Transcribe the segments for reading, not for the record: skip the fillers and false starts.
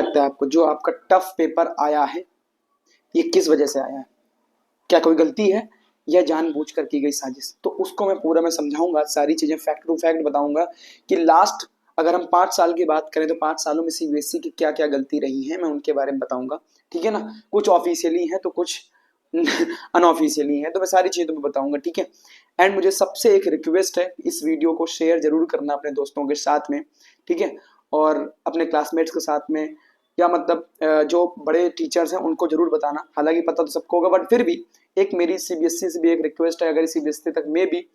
लगता है आपको जो आपका टफ पेपर आया है ये किस वजह से आया है? क्या कोई गलती है या जानबूझकर की गई साजिश? तो उसको मैं पूरा मैं समझाऊंगा, सारी चीजें फैक्ट टू फैक्ट बताऊंगा कि लास्ट अगर हम 5 साल की बात करें तो 5 सालों में सीबीएसई की क्या क्या गलती रही है मैं उनके बारे में बताऊंगा। ठीक है ना, कुछ ऑफिशियली है तो कुछ अनऑफिशियली है, तो मैं सारी चीजें तुम्हें बताऊंगा। ठीक है, एंड मुझे सबसे एक रिक्वेस्ट है, इस वीडियो को शेयर जरूर करना अपने दोस्तों के साथ में। ठीक है, और अपने क्लासमेट्स के साथ में, या मतलब जो बड़े टीचर्स हैं उनको जरूर बताना। हालांकि पता तो सबको होगा, बट फिर भी एक मेरी सीबीएसई से भी एक रिक्वेस्ट है, अगर सीबीएसई तक में भी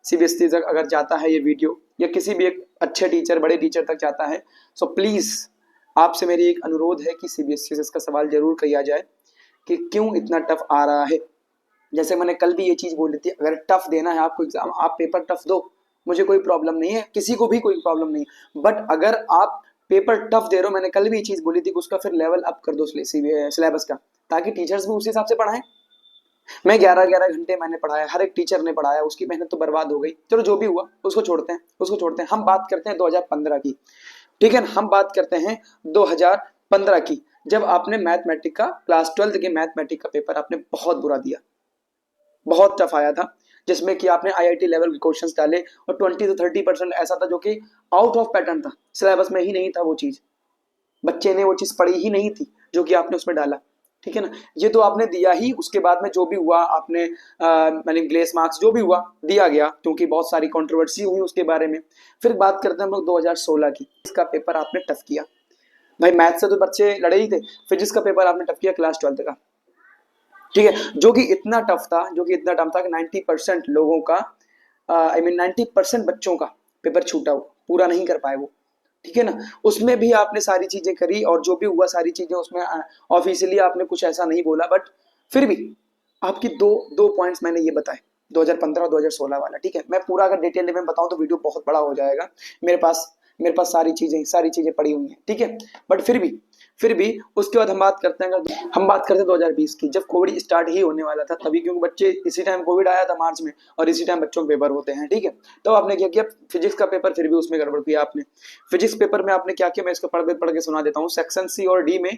सीबीएसई तक अगर जाता है ये वीडियो या किसी भी एक अच्छे टीचर बड़े टीचर तक जाता है, सो प्लीज आपसे मेरी एक अनुरोध है कि सीबीएसई से इसका सवाल जरूर किया जाए कि क्यों इतना टफ आ रहा है। जैसे मैंने कल भी ये चीज बोली थी, अगर टफ देना है आपको एग्जाम, आप पेपर टफ दो, मुझे कोई प्रॉब्लम नहीं है, किसी को भी कोई प्रॉब्लम नहीं है। बट अगर आप पेपर टफ दे रहे हो, मैंने कल भी ये चीज बोली थी कि उसका फिर लेवल अप कर दो सिलेबस का, ताकि टीचर्स भी उसी हिसाब से पढ़ाएं। मैं 11-11 घंटे मैंने पढ़ाया, हर एक टीचर ने पढ़ाया, उसकी मेहनत तो बर्बाद हो गई। चलो जो भी हुआ उसको छोड़ते हैं, उसको छोड़ते हैं। हम बात करते हैं 2015 की। ठीक है ना, हम बात करते हैं 2015 की, जब आपने मैथमेटिक का क्लास 12 के मैथमेटिक का पेपर आपने बहुत बुरा दिया, बहुत टफ आया था, जिसमें कि आपने आईआईटी लेवल के क्वेश्चंस डाले और 20 से 30% ऐसा था जो कि आउट ऑफ पैटर्न था, सिलेबस में ही नहीं था वो चीज, बच्चे ने वो चीज पढ़ी ही नहीं थी जो कि आपने उसमें डाला। ठीक है ना, ये तो आपने दिया ही, उसके बाद में जो भी हुआ आपने मैंने ग्लेस मार्क्स जो भी हुआ दिया गया, क्योंकि बहुत सारी कंट्रोवर्सी हुई उसके बारे में। फिर बात करते हैं हम लोग 2016 की, इसका पेपर आपने टफ किया। भाई मैथ से तो बच्चे लड़े ही थे, फिजिक्स का पेपर आपने टफ किया क्लास 12 का। ठीक है, जो कि इतना टफ था, जो कि इतना टफ था कि 90% लोगों का, आई मीन 90% बच्चों का पेपर छूटा, हुआ पूरा नहीं कर पाए वो। ठीक है ना, उसमें भी आपने सारी चीजें करी और जो भी हुआ सारी चीजें उसमें ऑफिशियली आपने कुछ ऐसा नहीं बोला, बट फिर भी आपकी दो दो पॉइंट्स मैंने ये बताए, 2015 और 2016 वाला। ठीक है, मैं पूरा अगर डिटेल में बताऊं तो वीडियो बहुत बड़ा हो जाएगा, मेरे पास सारी चीजें पड़ी हुई हैं। ठीक है, बट फिर भी उसके बाद हम बात करते हैं, हम बात करते हैं 2020 की, जब कोविड स्टार्ट ही होने वाला था तभी, क्योंकि बच्चे इसी टाइम कोविड आया था मार्च में, और इसी टाइम बच्चों के पेपर होते हैं। ठीक है, तो आपने क्या किया, फिजिक्स का पेपर फिर भी उसमें गड़बड़ किया आपने। फिजिक्स पेपर में आपने क्या किया, मैं इसको पढ़ के सुना देता हूँ। सेक्शन सी और डी में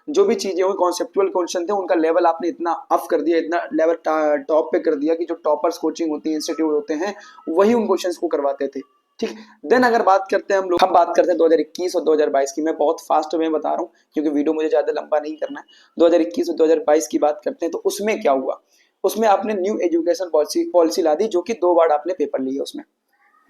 जो भी चीजें हुई, कॉन्सेप्चुअल क्वेश्चन थे, उनका लेवल आपने इतना अप कर दिया, इतना लेवल टॉप पे कर दिया कि जो टॉपर्स कोचिंग होती है, इंस्टीट्यूट होते हैं, वही उन क्वेश्चंस को करवाते थे। ठीक, देन अगर बात करते हैं हम बात करते हैं 2021 और 2022 की। मैं बहुत फास्ट में बता रहा हूँ क्योंकि वीडियो मुझे ज्यादा लंबा नहीं करना है। 2021 और 2022 की बात करते हैं, तो उसमें क्या हुआ, उसमें आपने न्यू एजुकेशन पॉलिसी ला दी, जो कि 2 बार आपने पेपर लिए, उसमें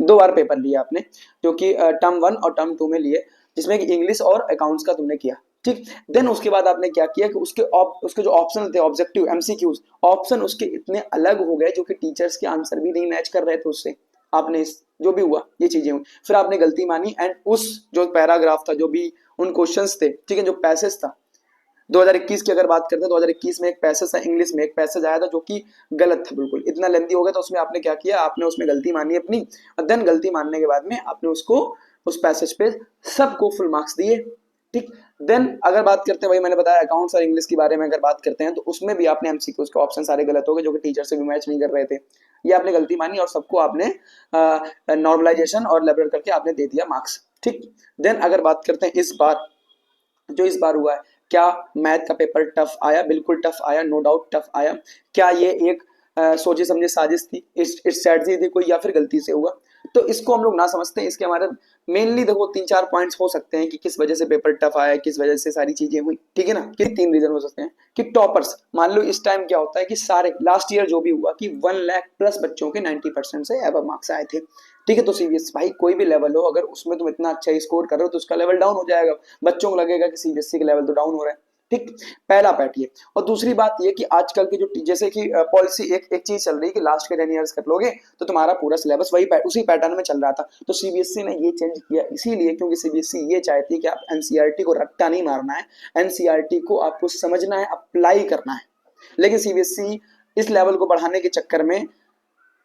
2 बार पेपर लिए आपने, जो कि टर्म 1 और टर्म 2 में लिए, जिसमें कि इंग्लिश और अकाउंट्स का तुमने किया। ठीक, देन उसके बाद आपने क्या किया कि उसके जो ऑप्शन थे, ऑब्जेक्टिव एमसीक्यूज, ऑप्शन उसके इतने अलग हो गए जो कि टीचर्स के आंसर भी नहीं मैच कर रहे थे उससे। आपने जो भी हुआ ये चीजें हुई, फिर आपने गलती मानी, एंड उस जो पैराग्राफ था, जो भी उन क्वेश्चंस थे, ठीक है, जो पैसेज था, 2021 की अगर बात करते हैं, 2021 में एक पैसेज था, इंग्लिश में एक पैसेज आया था जो कि गलत था, बिल्कुल इतना लेंथी हो गया, तो उसमें आपने क्या किया, आपने उसमें गलती मानी अपनी, और देन गलती मानने के बाद में आपने उसको उस पैसेज पे सबको फुल मार्क्स दिए। ठीक, देन अगर बात करते हैं, वही मैंने बताया अकाउंट्स और इंग्लिश के बारे में अगर बात करते हैं, तो उसमें भी आपने एमसीक्यूज के ऑप्शन सारे गलत हो गए, जो कि टीचर से भी मैच नहीं कर रहे थे। ये आपने गलती मानी और सबको आपने नॉर्मलाइजेशन और लेबल करके आपने दे दिया मार्क्स। ठीक, देन अगर बात करते हैं इस बार हुआ है, क्या मैथ का पेपर टफ आया? बिल्कुल टफ आया, नो डाउट टफ आया। क्या ये एक सोचे समझे साजिश थी, इस स्ट्रेटजी थी कोई, या फिर गलती से हुआ? तो इसको हम लोग ना समझते हैं, इसके हमारे मेनली देखो 3-4 पॉइंट्स हो सकते हैं कि किस वजह से पेपर टफ आया, किस वजह से सारी चीजें हुई। ठीक है ना, कि 3 रीजन हो सकते हैं कि टॉपर्स, मान लो इस टाइम क्या होता है कि सारे लास्ट ईयर जो भी हुआ कि 1 लाख प्लस बच्चों के 90% से अबव मार्क्स आए थे। ठीक है, तो सीबीएसई भाई कोई भी लेवल हो, अगर उसमें तुम इतना अच्छा स्कोर कर रहे हो तो उसका लेवल डाउन हो जाएगा, बच्चों को लगेगा कि सीबीएसई का लेवल तो डाउन हो रहा है। ठीक, पहला पैट ये। और दूसरी बात ये कि आजकल की जो जैसे कि पॉलिसी एक चीज चल रही है कि लास्ट के 10 ईयर्स कर लोगे तो तुम्हारा पूरा सिलेबस उसी पैटर्न में चल रहा था, तो सीबीएसई ने ये चेंज किया इसीलिए क्योंकि सीबीएसई ये चाहती है कि आप एनसीईआरटी को रट्टा नहीं मारना है, एनसीईआरटी को आपको समझना है, अप्लाई करना है। लेकिन सीबीएसई इस लेवल को बढ़ाने के चक्कर में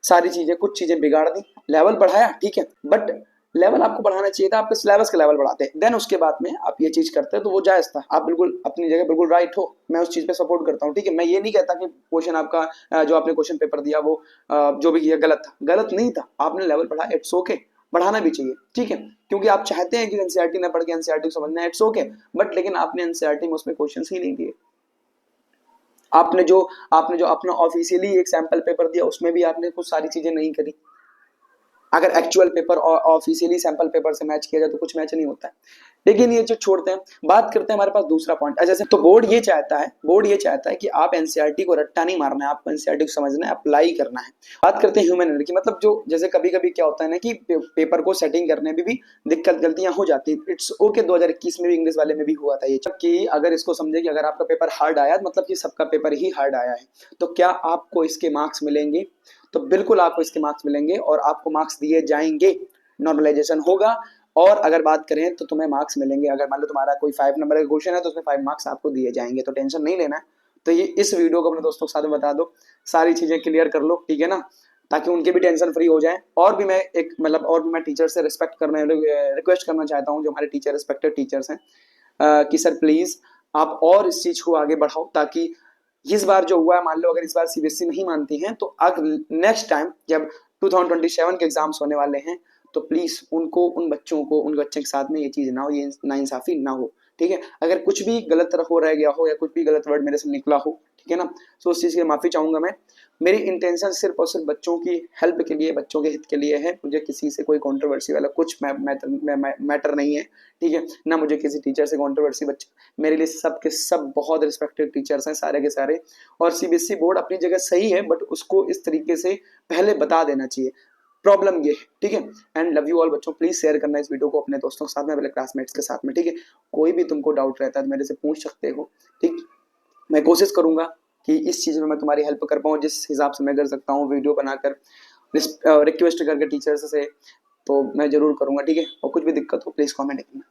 सारी चीजें, कुछ चीजें बिगाड़ दी, लेवल बढ़ाया ठीक है, बट लेवल आपको बढ़ाना चाहिए था, आपके सिलेबस का लेवल बढ़ाते, देन उसके बाद में आप ये चीज करते हैं तो वो जायज था। आप बिल्कुल अपनी जगह बिल्कुल राइट हो, मैं उस चीज पे सपोर्ट करता हूँ। ठीक है, मैं ये नहीं कहता कि क्वेश्चन आपका जो आपने क्वेश्चन पेपर दिया वो जो भी किया गलत था, गलत नहीं था, आपने लेवल बढ़ाया, इट्स ओके, बढ़ाना भी चाहिए, ठीक है, क्योंकि आप चाहते हैं कि एनसीईआरटी ना पढ़ के एनसीईआरटी को समझना है, इट्स ओके, बट लेकिन आपने एनसीईआरटी में उसमें क्वेश्चंस ही नहीं दिए। आपने जो अपना ऑफिशियली एक सैंपल पेपर दिया उसमें भी आपने कुछ सारी चीजें नहीं करी। अगर एक्चुअल पेपर और ऑफिशियली सैंपल पेपर से मैच किया जाए तो कुछ मैच नहीं होता है। लेकिन ये जो छोड़ते हैं, बात करते हैं हमारे पास दूसरा पॉइंट। जैसे तो बोर्ड ये चाहता है कि आप एनसीईआरटी को रट्टा नहीं मारना है, आपको एनसीईआरटी को समझना है, अप्लाई करना है। बात करते हैं ह्यूमन एरर की, मतलब जो जैसे कभी कभी क्या होता है ना कि पेपर को सेटिंग करने में भी दिक्कत, गलतियां हो जाती है। इट्स ओके, 2021 में भी इंग्लिश वाले में भी हुआ था ये, कि अगर इसको समझे कि अगर आपका पेपर हार्ड आया मतलब कि सबका पेपर ही हार्ड आया है, तो क्या आपको इसके मार्क्स मिलेंगे? तो बिल्कुल आपको इसके मार्क्स मिलेंगे और आपको मार्क्स दिए जाएंगे, नॉर्मलाइजेशन होगा। और अगर बात करें तो तुम्हें मार्क्स मिलेंगे, अगर मान लो तुम्हारा कोई 5 नंबर का क्वेश्चन है तो उसमें 5 मार्क्स आपको दिए जाएंगे, तो टेंशन नहीं लेना है। तो ये इस वीडियो को अपने दोस्तों के साथ में बता दो, सारी चीजें क्लियर कर लो, ठीक है ना, ताकि उनके भी टेंशन फ्री हो जाए। और भी मैं टीचर से रिक्वेस्ट करना चाहता हूँ, जो हमारे टीचर रिस्पेक्टेड टीचर्स हैं, कि सर प्लीज आप और इस चीज को आगे बढ़ाओ, ताकि इस बार जो हुआ है, मान लो अगर इस बार सीबीएसई नहीं मानती है तो नेक्स्ट टाइम जब 2027 के एग्जाम्स होने वाले हैं तो प्लीज उनको, उन बच्चों को, उन बच्चे के साथ में ये चीज ना हो, ये नाइंसाफी ना हो, ठीक है। अगर कुछ भी गलत हो रह गया हो या कुछ भी गलत वर्ड मेरे से निकला हो, ठीक है ना, तो उस चीज की माफी चाहूंगा मैं। मेरी इंटेंशन सिर्फ और सिर्फ बच्चों की हेल्प के लिए, बच्चों के हित के लिए है। मुझे किसी से कोई कंट्रोवर्सी वाला कुछ मैटर नहीं है, ठीक है ना, मुझे किसी टीचर से कंट्रोवर्सी। बच्चे मेरे लिए सब के सब बहुत रिस्पेक्टेड टीचर्स हैं, सारे के सारे। और सीबीएसई बोर्ड अपनी जगह सही है, बट उसको इस तरीके से पहले बता देना चाहिए। प्रॉब्लम ये है, ठीक है। एंड लव यू ऑल बच्चों, प्लीज शेयर करना इस वीडियो को अपने दोस्तों के साथ में, अपने क्लासमेट्स के साथ में, ठीक है। कोई भी तुमको डाउट रहता है तो मेरे से पूछ सकते हो, ठीक। मैं कोशिश करूंगा कि इस चीज में मैं तुम्हारी हेल्प कर पाऊँ जिस हिसाब से मैं कर सकता हूँ, वीडियो बनाकर रिक्वेस्ट करके टीचर्स से, तो मैं जरूर करूंगा, ठीक है। और कुछ भी दिक्कत हो प्लीज कमेंट करना।